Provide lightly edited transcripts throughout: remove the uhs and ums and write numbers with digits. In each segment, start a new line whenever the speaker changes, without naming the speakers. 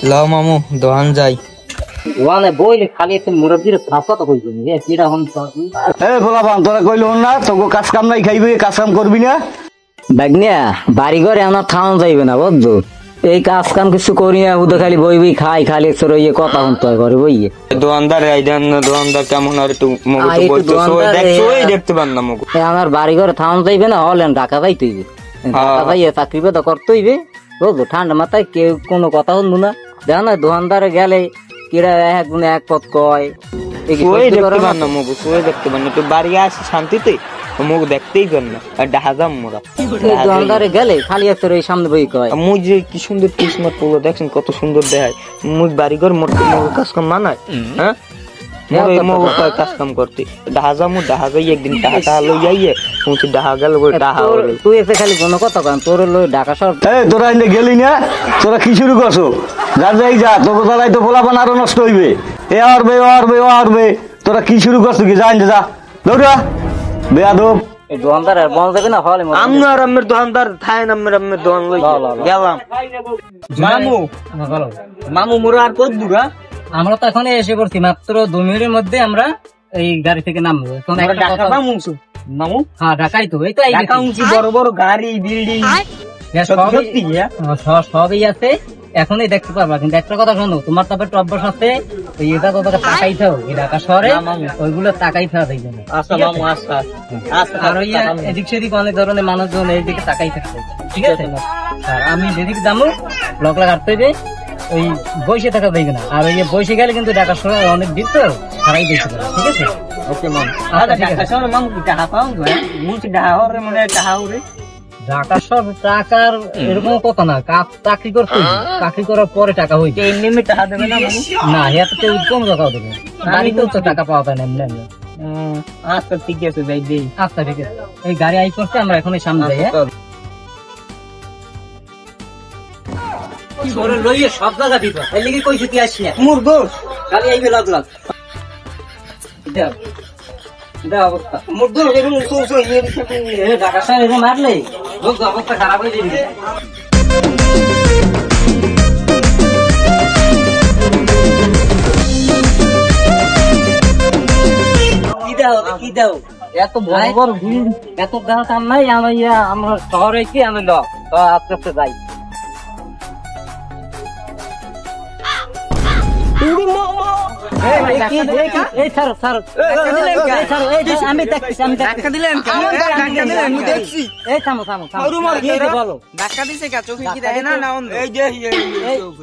লাও মামু দোহান যাই
ওয়ানে বইলে খালি একটা মুরব্বির ভাষা তো কইবি রে কিরা হন
এ বলাবান তোরা কইল না তোকে কাজ কাম নাই খাইবি কাজ কাম করবি না
বাগনিয়া বাড়ি ঘরে আমার থাউন যাইবে না বুঝছো এই কাজ কাম কিছু করি না উদে খালি বইবি খাই খালি তোর ইয়ে কথা শুনতে হয় ঘরে বইয়ে
দোকানদার আইডান না দোকানদার কেমন আর একটু মগো তো বলছো দেখছো ওই দেখতে পান না মগো
আমার বাড়ি ঘরে থাউন যাইবে না হলেন ঢাকা যাইতে হইবে ঢাকা যাইয়ে চাকরি পেতে করতে হইবে বুঝলো ঠান্ডা মাথায় কেউ কোনো কথা শুনবো না দেখো না দোকানদারে গেলে কিরা একগুনে এক পথ কয়
ওই দেখতে পান না মগো ওই দেখতে পান না তো বাড়ি আসি শান্তিতে মুখ দেখতেই পান না আর ডাহাজাম মোরা
দোকানদারে গেলে খালি একটা ওই সামনে বই কয়
মুই যে কি সুন্দর কিসমত পোলো দেখছেন কত সুন্দর দেখায় মুই বাড়িঘর মোটে মগো কাজ কাম মানায় হ্যাঁ মোর এই মগো কাজ কাম করতে ডাহাজামু ডাহাজাই একদিন টাকা লই যাইয়ে মুই ডাহা গেল ওই ডাহা
তুই এসে খালি কোনো কথা কন তোর লই ঢাকা শহর
এই তোরা এনে গেলি না তোরা কি শুরু করছো যা যাই যা তোকে তালাই তো পোলাপান আরো নষ্ট হইবে এ আরবে তোরা কি শুরু করছো কি জান যা দৌড়া বেয়াদব
এই দোকানদার আর বন্ধ যাবে না হলে
আমার আমের দোকানদার থাই নামের আমের দোকান লই গেলাম মামু মামু মোরা আর কত দূর
আমরা তো এখন এসে পড়ছি মাত্র 2 মিনিটের মধ্যে আমরা এই গাড়ি থেকে নামবো এখন একটা কথা
মামু
হ্যাঁ ঢাকাই তো এই তো এই
ঢাকা উঁচু বড় বড় গাড়ি বিল্ডিং সত্যি
সবই আছে এখনই দেখতে পারবা কিন্তু একটা কথা শোনো তোমার তবে টব্বস আছে ওই এটা তো তাকাই থাও এই ঢাকা শহরে ওইগুলো তাকাই থাকা দেখবে না
আচ্ছা মামু আচ্ছা
আর ওই এদিক সেদিক অনেক ধরনের মানুষজন এইদিকে তাকাই থাকবে ঠিক আছে আর আমি যেদিকে যাবো ব্লক লাগাতে হবে ওই বসে থাকা দেখবে না আর ওই বসে গেলে কিন্তু ঢাকা শহরে অনেক দিক তো তারাই দেখতে পারে ঠিক আছে
ওকে মামু আচ্ছা ঢাকা শহরে মামু কি টাকা পাও মুই ঢাকা হরে মনে টাকা হরে
ঢাকা সব টাকার এরকম কথা না চাকরি করতে চাকরি করার পরে টাকা হইছে
এমনি টাকা দেবে না মামু
না এত তো কম টাকা দেবে গাড়িতেও তো টাকা পাওয়া যায় না এমনি
আচ্ছা ঠিক আছে যাই দেই
আচ্ছা ঠিক আছে এই গাড়ি আই করছে আমরা এখন সামনে যাই তোরে লইয়ে সব জায়গা দিবা এর লাগি কইছি তুই আসি না
মোর দোষ
খালি আইবে লাগ এটা অবস্থা
মোর দোষ এরকম সোস
এ ঢাকা শহরে এসে মারলে লোক অবস্থা খারাপ হয়ে যাবে কি দাও এত বড় বড় ভিড় এত দাম টাম নাই আমরা শহরে কি আমি ল তো আস্তে আস্তে যাই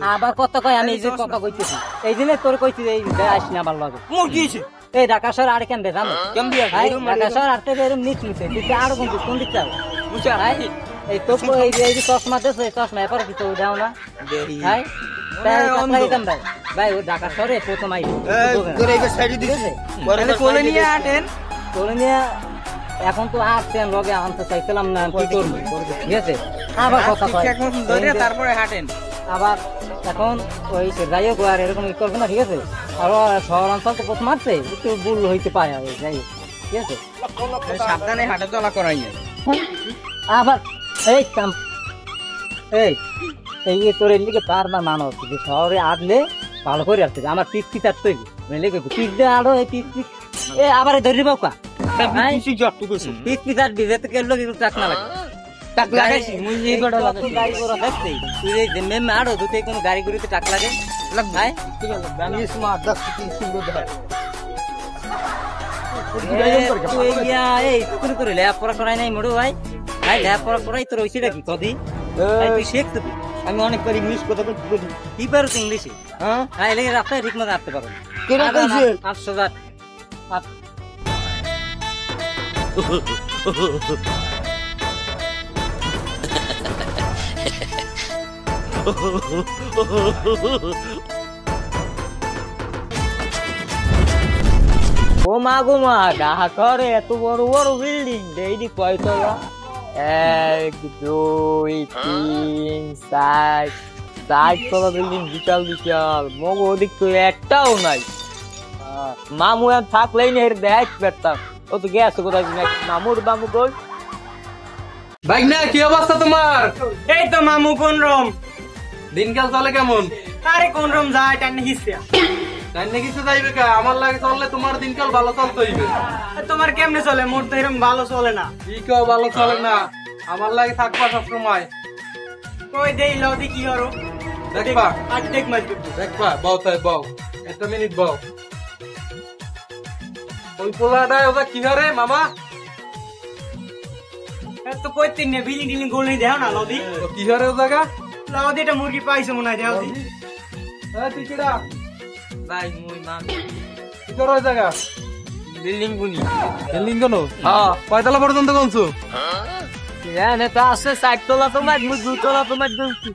আবার কত কয় আমি এই যে কথা কইতেছি এই জন্য তোর কইছি আসি না আমার লগে এই ঢাকা শহর আর কেন জানো ঢাকা শহর আর এরকম নিচ নিচে আরো কোন দিক চাও এই তো এই যে চশমা দেশে চশমা এরপরে কিছু দাও না ভাই ভাই ও ঢাকা শহরে প্রথম এখন তো আসছেন লগে আনতে চাইছিলাম না কি করবো ঠিক আছে আবার কথা
তারপরে হাঁটেন
আবার এখন ওই যাই হোক আর এরকম করবো না ঠিক আছে আর শহর অঞ্চল তো প্রথম আসছে একটু ভুল হইতে পারে যাই হোক ঠিক আছে
সাবধানে হাঁটা চলা করাই
আবার এই কাম এই তোর এদিকে তার না মানা হচ্ছে যে শহরে আটলে ভালো করে আসছে আমার পিস পিস আর তৈরি পিস দিয়ে আরো এই পিস পিস এ আবার ধরি বাবা পিস পিস আর ডিজে থেকে এলো কিন্তু চাক না লাগে টাক লাগাইছি মুই এই বড় লাগাইছি গাড়ি করে দেখতে তুই এই মেম আড়ো দুতে কোন গাড়ি গুড়িতে টাক লাগে লাগ ভাই ঠিক আছে আমি স্মার্ট 10 কি সুন্দর দেখায় তুই ইয়া এই তুই করে ল্যাপ পড়া করাই নাই মোড়ো ভাই ভাই ল্যাপ পড়া করাই তো রইছিটা কি কদি তুই শেখ তুই
আমি অনেক করে ইংলিশ কথা বলি
কি পারো ইংলিশে হ্যাঁ হ্যাঁ এলে রাস্তায় ঠিক মতো আসতে পারো কেনা কইছে 800
ও মা গো মা ঢাকা শহরে এত বড় বড় বিল্ডিং এইদি কয়তলা 1 2 3 4 4 বিল্ডিং বিশাল বিশাল মগো ওদিক তো একটাও নাই মামু আর থাকলেই না এর দেখ পেতাম ও তো গেছে কোথায় মামুর বামু কই
ভাই না কি অবস্থা তোমার?
এই তো মামু কোন রকম
দিনকাল চলে কেমন?
আরে কোন রকম যায় টাইনে হিসছে
তাই নাকি কিছু যাইবে কা? আমার লাগে চললে তোমার দিনকাল ভালো চলতে হইবে।
তোমার কেমনে চলে? মোর তো এরকম ভালো চলে না।
কি কেউ ভালো চলে না, আমার লাগে থাকবা সব সময়।
কই দেই লদি কি হরো
দেখবা
আর দেখ মাই
দেখবা, বউ তাই বউ, একটা মিনিট বউ। ওই পোলাটা ওটা কি হারে মামা?
তো কই তিন নে বিলিং ডিলিং গোল নেই দেও না লদি।
ও কি হারে ও জায়গা?
লদি এটা মুরগি পাইছো মনে হয় দেও দি।
হ্যাঁ টিকিটা
ভাই মুই মান
কি করো ওই জায়গা?
বিল্ডিং গুনি
বিল্ডিং কোন?
হ্যাঁ
কয়তলা পর্যন্ত কোনছো?
এনে তো আছে 60 তলা তোমার মুই 2 তলা তোমার দউছি।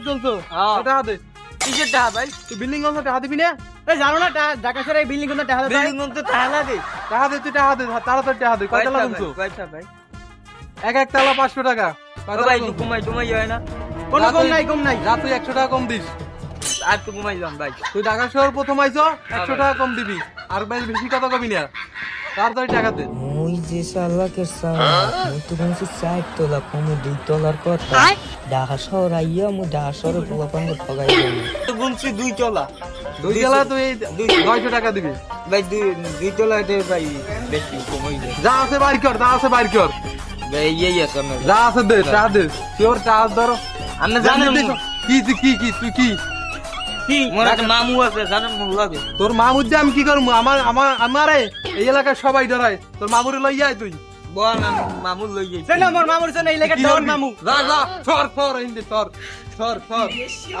চলছো?
হ্যাঁ।
এটা হাতে
কিসের টাকা ভাই?
তুই বিল্ডিং কোনছো? টাকা দিবি না?
এ জানো না ঢাকা শহরে বিল্ডিং কোন টাকা দেয়? বিল্ডিং কোন তো টাকা দেয়।
টাকা দে, তুই টাকা দে, তাড়াতাড়ি টাকা দে। কয়তলা কোনছো?
কয়টা ভাই?
এক এক তালা 500 টাকা।
ও
কয়তলা
ভাই
কোনছো?
ঘুমাই হয় না? কোন কম নাই কম নাই।
যা তুই 100 টাকা কম দিস।
আর তো ঘুমাই যাম ভাই।
তুই ঢাকা শহর প্রথম আইছো, 100 টাকা কম দিবি। আর ভাই বেশি কথা কবি না, তাড়াতাড়ি টাকা দে।
মুই যে শালাকের মুই তো বলছি 4 তলা কমে 2 তলার কথা ঢাকা শহর আইয়া মুই ঢাকা শহরে পোলাপাঙ্গ ঠগাই দেবো।
তো বলছি 2 তলা।
2 তলা তুই 900 টাকা দিবি।
ভাই 2 তলা দে ভাই বেশি কমই যায়।
যা আছে বাইর কর, যা আছে বাইর কর,
ভাই এই আছে না।
যা আছে দে, টাকা দে। তোর টাকা ধরো।
আপনি জানেন
কি তুই কি কি তুই কি
কি মোর একটা মামু আছে জানেন মোর লাগে।
তোর মামুর যে আমি কি করবো? আমারে এই এলাকার সবাই ডরায়, তোর মামুরে লইয়া আয় তুই।
বল মামু লই যাই না মোর মামুর জন্য এই লাগে
কি
ডন
করবি?
মামু।
যা যা সর সর হিন্দে সর সর সর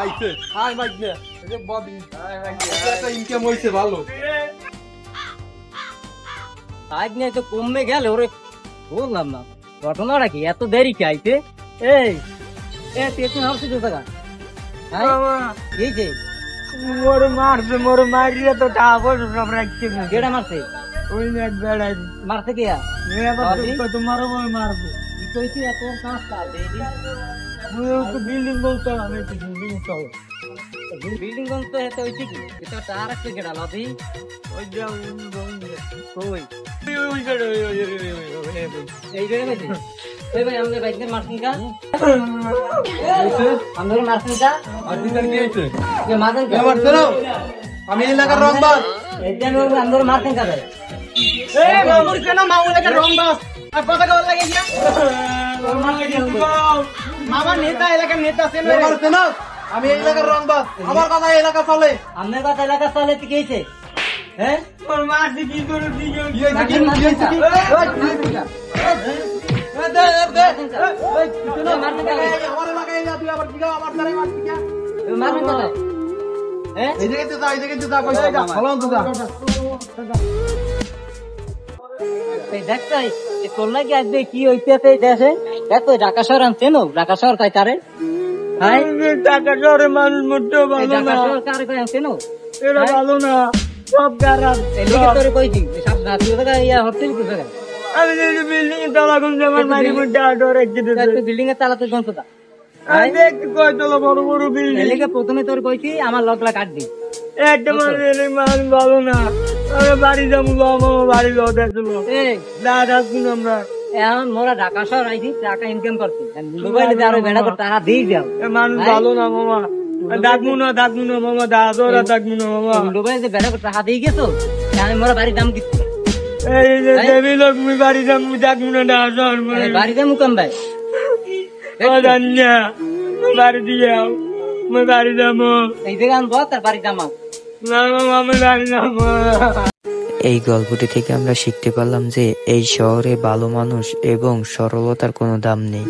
আইছে আয় মাইগনে এই যে বডি আয় মাইগনে একটা ইনকাম হইছে ভালো।
আজ নিয়ে তো কমে গেল ওরে, বললাম না ঘটনাটা কি এত দেরি কি আইতে? এই পেছনে হাসি তো টাকা এই যে
মোর মারিয়া তো টাকা পয়সা সব রাখছে না।
কেডা মারছে?
ওই নেট বেড়াই
মারছে কে?
তোমারও মারবে।
কইছি এত কাঁচা বেবি
তো বিল্ডিং বলতো আমি তো বিল্ডিং চল
বিল্ডিং গন তো এত হইছে কি? এটা তার একটা কেডা লাদি
ওই যে
কই
ওই গড়
এই গরে বেশি এই ভাই আমাদের বাইক নিয়ে মারছেন কা? আমাদের মারছেন কা? যে মারছেন কা?
আমি এই এলাকার রংবাজ।
এইটা আমাদের মারছেন কা ভাই?
এ মামুর কেন মামু লাগে রং বাস আর কথা কল লাগে না মামা নেতা এলাকার নেতা আছে না
মারছে না? আমি এই এলাকার রংবাজ, আমার কথা এই এলাকা চলে।
আমাদের কথা এলাকা চলে কি হইছে? হ্যাঁ
তোর মার দিবি তোর দিকে
কি হইছে কি হইছে কি? দে দে
মারছেন কা ভাই?
আমার এলাকায় যা, তুই আবার কি আমার দ্বারাই মারছিস কি?
মারছেন কা ভাই? হ্যাঁ
এই জায়গাতে যা, এই জায়গাতে যা, কইছে যা, ফলন তো যা।
এই দেখছাই এই তোর নাকি আজকে কি হইতেছে দেশে? এত ঢাকা শহর আনছেন ঢাকা শহর তাই তারে হ্যাঁ
টাকা শহরে মানুষ মোটেও ভালো
ঢাকা
না
শহর কারে কই আনছেন?
এরা ভালো না সব খারাপ
এই লিখে তোরে কইছি সব না তুই তো ইয়া হোটেল কই জায়গা
আমি যদি বিল্ডিং এ তালা কোন আমার মারি মুড্ডা ডর রেখে দিতে
তুই বিল্ডিং এর তালা তুই গন্তটা
আমি দেখতে কয় তলা বড় বড়
এই
বিল্ডিং
লিখে প্রথমে তোর কইছি আমার লগলা কাট দি
একটা মানুষ ভালো না আমি বাড়ি যাবো আমার বাড়ি যাও দেখলো
এই
দাদা শুন আমরা
এখন মোরা ঢাকা শহর আইছি টাকা ইনকাম করছি মোবাইলে আরো বেড়া করে টাকা দিয়ে যাও
এ মানুষ ভালো না মামা ডাকবো না মামা দাদা ডাকবো না মামা
মোবাইলে বেড়া করে টাকা দিয়ে গেছো আমি মোরা বাড়ির দাম কি
এই যে দেবী লোক মুই বাড়ি যাবো ডাকবো না দাদা
বাড়ি দাম কম ভাই
জানিয়া বাড়ি দিয়ে মুই বাড়ি যাবো
এই জায়গা আনবো তার বাড়ি দাম
না মামা আমি বাড়ি যাবো
এই গল্পটি থেকে আমরা শিখতে পারলাম যে এই শহরে ভালো মানুষ এবং সরলতার কোনো দাম নেই।